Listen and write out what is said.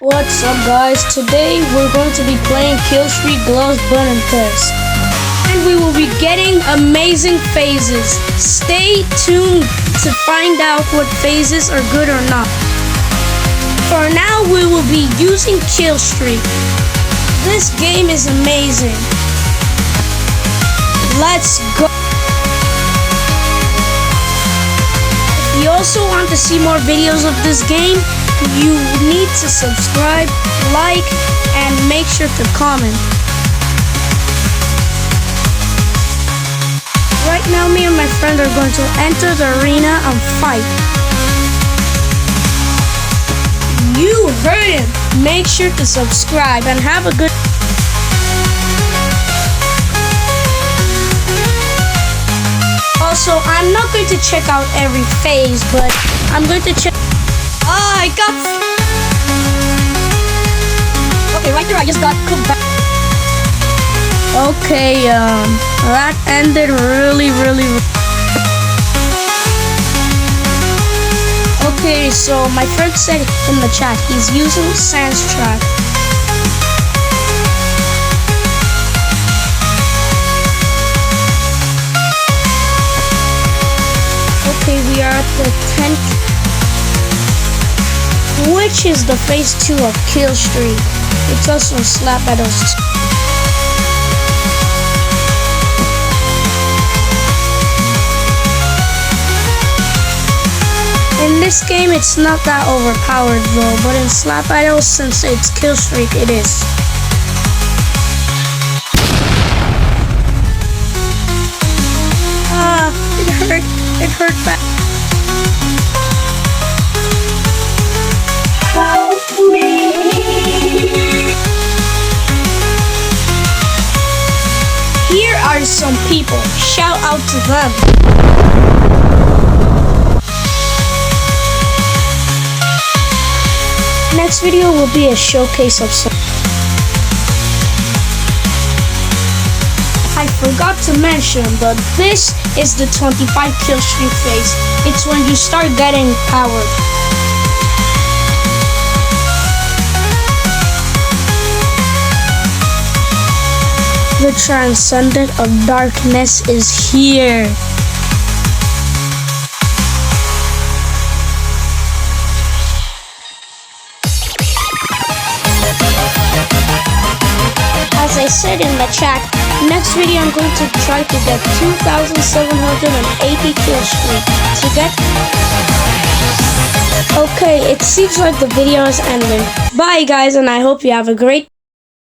What's up guys, today we're going to be playing Killstreak Gloves Button Test. And we will be getting amazing phases. Stay tuned to find out what phases are good or not. For now we will be using Killstreak. This game is amazing. Let's go. If you also want to see more videos of this game, you need to subscribe, like, and make sure to comment. Right now, me and my friend are going to enter the arena and fight. You heard him! Make sure to subscribe and have a good... Also, I'm not going to check out every phase, but I'm going to check... I got... Okay, right there I just got cooked back. Okay, that ended really... Okay, so my friend said in the chat he's using Sans Track. Okay, we are at the 10th. Which is the phase 2 of Killstreak. It's also slap at us. In this game it's not that overpowered though, but in slap idols, since it's Killstreak, it is. It hurt bad. Here are some people. Shout out to them. Next video will be a showcase of some. I forgot to mention, but this is the 25 Killstreak phase. It's when you start getting powered. The Transcendent of Darkness is here. As I said in the chat, next video I'm going to try to get 2,780 Killstreak. To get... Okay, it seems like the video is ending. Bye guys, and I hope you have a great